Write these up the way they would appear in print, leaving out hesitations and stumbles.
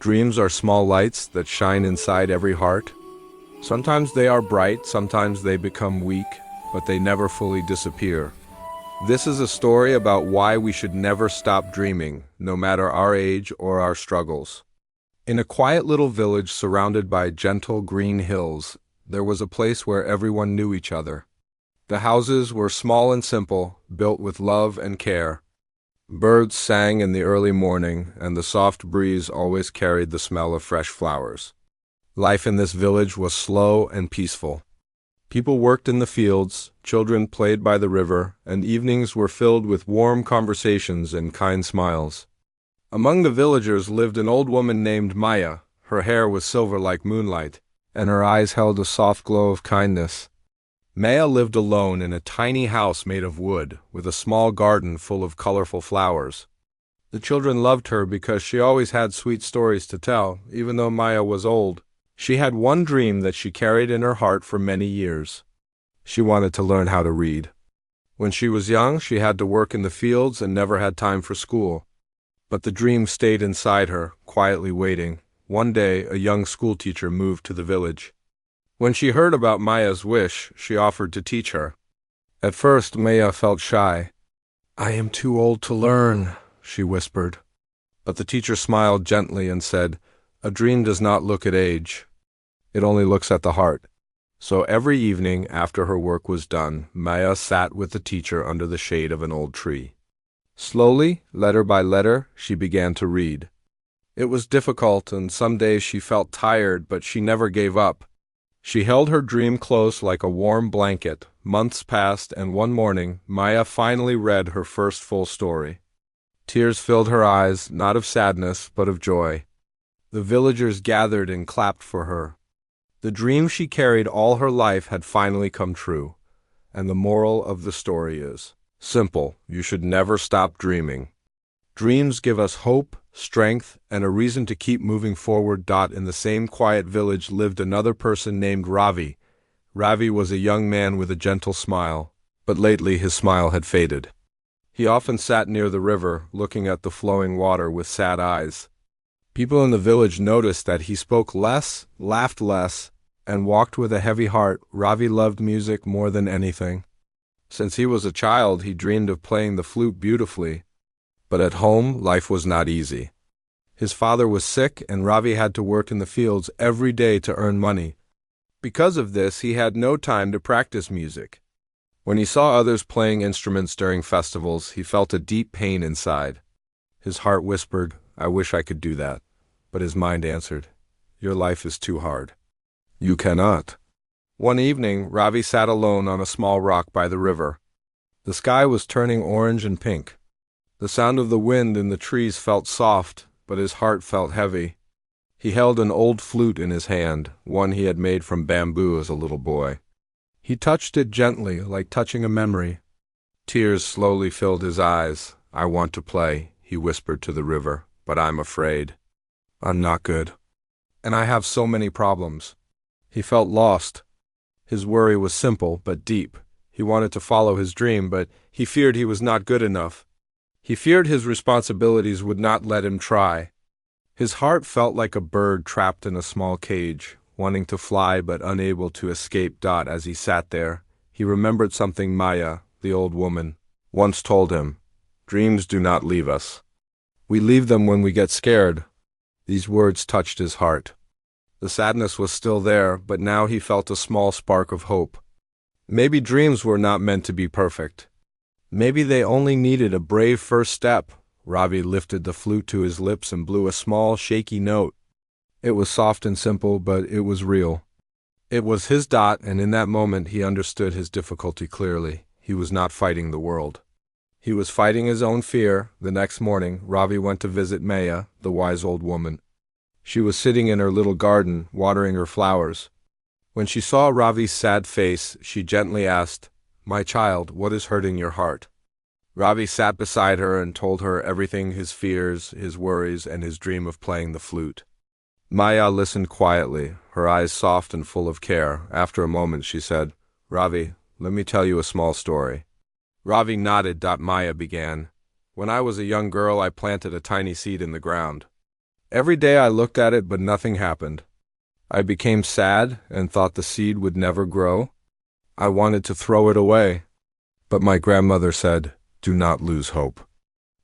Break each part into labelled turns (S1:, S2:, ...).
S1: Dreams are small lights that shine inside every heart. Sometimes they are bright, sometimes they become weak, but they never fully disappear. This is a story about why we should never stop dreaming, no matter our age or our struggles. In a quiet little village surrounded by gentle green hills, there was a place where everyone knew each other. The houses were small and simple, built with love and care. Birds sang in the early morning, and the soft breeze always carried the smell of fresh flowers. Life in this village was slow and peaceful. People worked in the fields, children played by the river, and evenings were filled with warm conversations and kind smiles. Among the villagers lived an old woman named Maya. Her hair was silver like moonlight, and her eyes held a soft glow of kindness. Maya lived alone in a tiny house made of wood, with a small garden full of colorful flowers. The children loved her because she always had sweet stories to tell. Even though Maya was old, she had one dream that she carried in her heart for many years. She wanted to learn how to read. When she was young, she had to work in the fields and never had time for school. But the dream stayed inside her, quietly waiting. One day, a young schoolteacher moved to the village. When she heard about Maya's wish, she offered to teach her. At first, Maya felt shy. "I am too old to learn," she whispered. But the teacher smiled gently and said, "A dream does not look at age. It only looks at the heart." So every evening, after her work was done, Maya sat with the teacher under the shade of an old tree. Slowly, letter by letter, she began to read. It was difficult, and some days she felt tired, but she never gave up. She held her dream close like a warm blanket. Months passed, and one morning, Maya finally read her first full story. Tears filled her eyes, not of sadness, but of joy. The villagers gathered and clapped for her. The dream she carried all her life had finally come true. And the moral of the story is simple: you should never stop dreaming. Dreams give us hope, strength, and a reason to keep moving forward. In the same quiet village lived another person named Ravi. Ravi was a young man with a gentle smile, but lately his smile had faded. He often sat near the river, looking at the flowing water with sad eyes. People in the village noticed that he spoke less, laughed less, and walked with a heavy heart. Ravi loved music more than anything. Since he was a child, he dreamed of playing the flute beautifully. But at home, life was not easy. His father was sick, and Ravi had to work in the fields every day to earn money. Because of this, he had no time to practice music. When he saw others playing instruments during festivals, he felt a deep pain inside. His heart whispered, "I wish I could do that." But his mind answered, "Your life is too hard. You cannot." One evening, Ravi sat alone on a small rock by the river. The sky was turning orange and pink. The sound of the wind in the trees felt soft, but his heart felt heavy. He held an old flute in his hand, one he had made from bamboo as a little boy. He touched it gently, like touching a memory. Tears slowly filled his eyes. "I want to play," he whispered to the river, "but I'm afraid. I'm not good. And I have so many problems." He felt lost. His worry was simple but deep. He wanted to follow his dream, but he feared he was not good enough. He feared his responsibilities would not let him try. His heart felt like a bird trapped in a small cage, wanting to fly but unable to escape. As he sat there, he remembered something Maya, the old woman, once told him. "Dreams do not leave us. We leave them when we get scared." These words touched his heart. The sadness was still there, but now he felt a small spark of hope. Maybe dreams were not meant to be perfect. Maybe they only needed a brave first step. Ravi lifted the flute to his lips and blew a small, shaky note. It was soft and simple, but it was real. It was his dot, and in that moment he understood his difficulty clearly. He was not fighting the world. He was fighting his own fear. The next morning, Ravi went to visit Maya, the wise old woman. She was sitting in her little garden, watering her flowers. When she saw Ravi's sad face, she gently asked, "My child, what is hurting your heart?" Ravi sat beside her and told her everything: his fears, his worries, and his dream of playing the flute. Maya listened quietly, her eyes soft and full of care. After a moment she said, "Ravi, let me tell you a small story." Ravi nodded. Maya began, "When I was a young girl, I planted a tiny seed in the ground. Every day I looked at it, but nothing happened. I became sad and thought the seed would never grow. I wanted to throw it away. But my grandmother said, "Do not lose hope.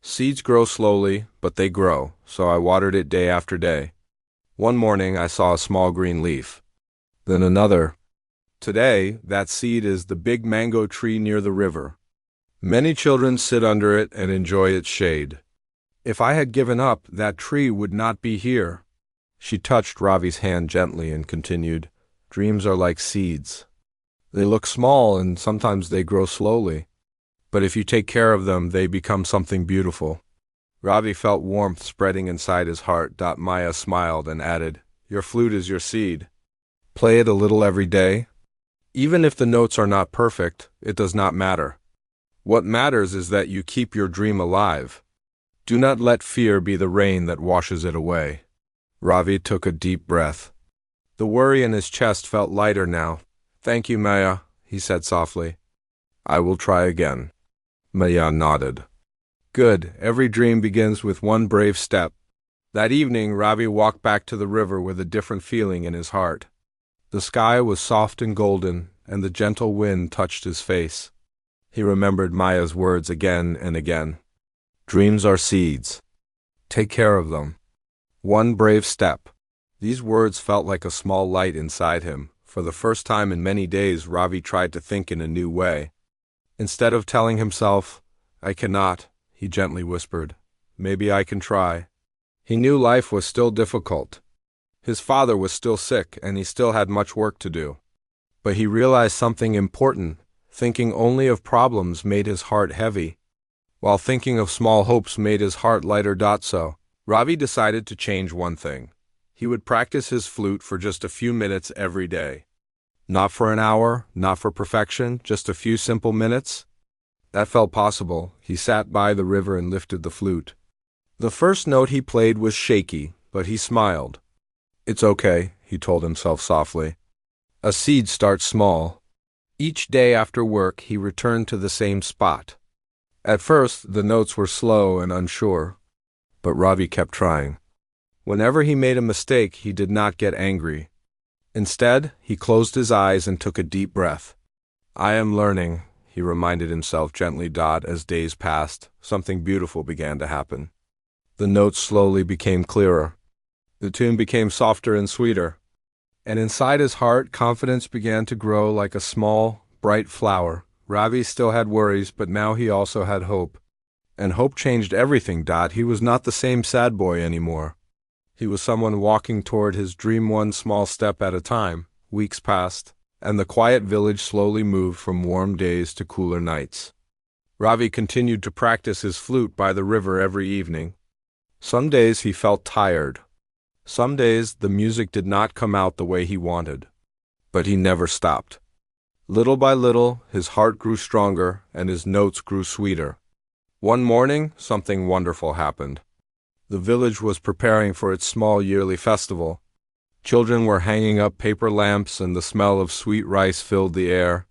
S1: Seeds grow slowly, but they grow," so I watered it day after day. One morning I saw a small green leaf. Then another. Today, that seed is the big mango tree near the river. Many children sit under it and enjoy its shade. If I had given up, that tree would not be here. She touched Ravi's hand gently and continued, "Dreams are like seeds. They look small and sometimes they grow slowly. But if you take care of them, they become something beautiful." Ravi felt warmth spreading inside his heart. Maya smiled and added, "Your flute is your seed. Play it a little every day. Even if the notes are not perfect, it does not matter. What matters is that you keep your dream alive. Do not let fear be the rain that washes it away." Ravi took a deep breath. The worry in his chest felt lighter now. "Thank you, Maya," he said softly. "I will try again." Maya nodded. "Good. Every dream begins with one brave step." That evening, Ravi walked back to the river with a different feeling in his heart. The sky was soft and golden, and the gentle wind touched his face. He remembered Maya's words again and again. Dreams are seeds. Take care of them. One brave step. These words felt like a small light inside him. For the first time in many days, Ravi tried to think in a new way. Instead of telling himself, "I cannot," he gently whispered, "Maybe I can try." He knew life was still difficult. His father was still sick, and he still had much work to do. But he realized something important. Thinking only of problems made his heart heavy, while thinking of small hopes made his heart lighter. So, Ravi decided to change one thing. He would practice his flute for just a few minutes every day. Not for an hour, not for perfection, just a few simple minutes. That felt possible. He sat by the river and lifted the flute. The first note he played was shaky, but he smiled. "It's okay," he told himself softly. "A seed starts small." Each day after work, he returned to the same spot. At first, the notes were slow and unsure, but Ravi kept trying. Whenever he made a mistake, he did not get angry. Instead, he closed his eyes and took a deep breath. "I am learning," he reminded himself gently. As days passed, something beautiful began to happen. The notes slowly became clearer. The tune became softer and sweeter. And inside his heart, confidence began to grow like a small, bright flower. Ravi still had worries, but now he also had hope. And hope changed everything. He was not the same sad boy anymore. He was someone walking toward his dream, one small step at a time. Weeks passed, and the quiet village slowly moved from warm days to cooler nights. Ravi continued to practice his flute by the river every evening. Some days he felt tired. Some days the music did not come out the way he wanted. But he never stopped. Little by little, his heart grew stronger and his notes grew sweeter. One morning, something wonderful happened. The village was preparing for its small yearly festival. Children were hanging up paper lamps and the smell of sweet rice filled the air.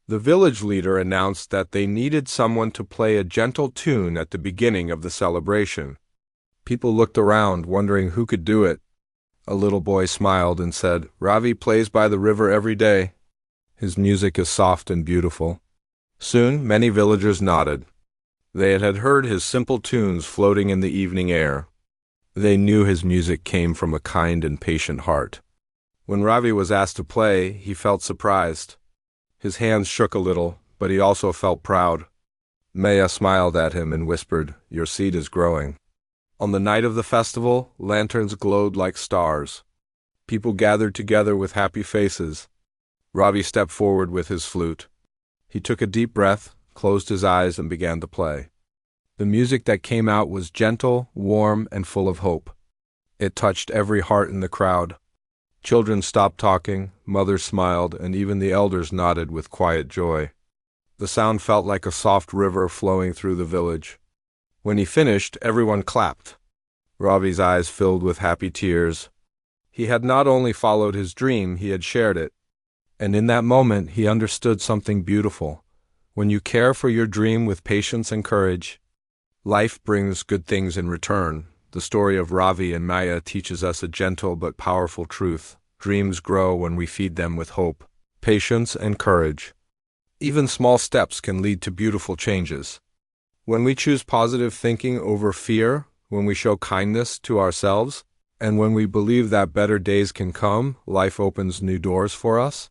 S1: The village leader announced that they needed someone to play a gentle tune at the beginning of the celebration. People looked around, wondering who could do it. A little boy smiled and said, "Ravi plays by the river every day. His music is soft and beautiful." Soon, many villagers nodded. They had heard his simple tunes floating in the evening air. They knew his music came from a kind and patient heart. When Ravi was asked to play, he felt surprised. His hands shook a little, but he also felt proud. Maya smiled at him and whispered, "Your seed is growing." On the night of the festival, lanterns glowed like stars. People gathered together with happy faces. Ravi stepped forward with his flute. He took a deep breath, closed his eyes, and began to play. The music that came out was gentle, warm, and full of hope. It touched every heart in the crowd. Children stopped talking, mothers smiled, and even the elders nodded with quiet joy. The sound felt like a soft river flowing through the village. When he finished, everyone clapped. Ravi's eyes filled with happy tears. He had not only followed his dream, he had shared it. And in that moment, he understood something beautiful. When you care for your dream with patience and courage, life brings good things in return. The story of Ravi and Maya teaches us a gentle but powerful truth. Dreams grow when we feed them with hope, patience, and courage. Even small steps can lead to beautiful changes. When we choose positive thinking over fear, when we show kindness to ourselves, and when we believe that better days can come, life opens new doors for us.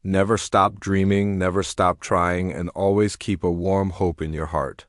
S1: Never stop dreaming, never stop trying, and always keep a warm hope in your heart.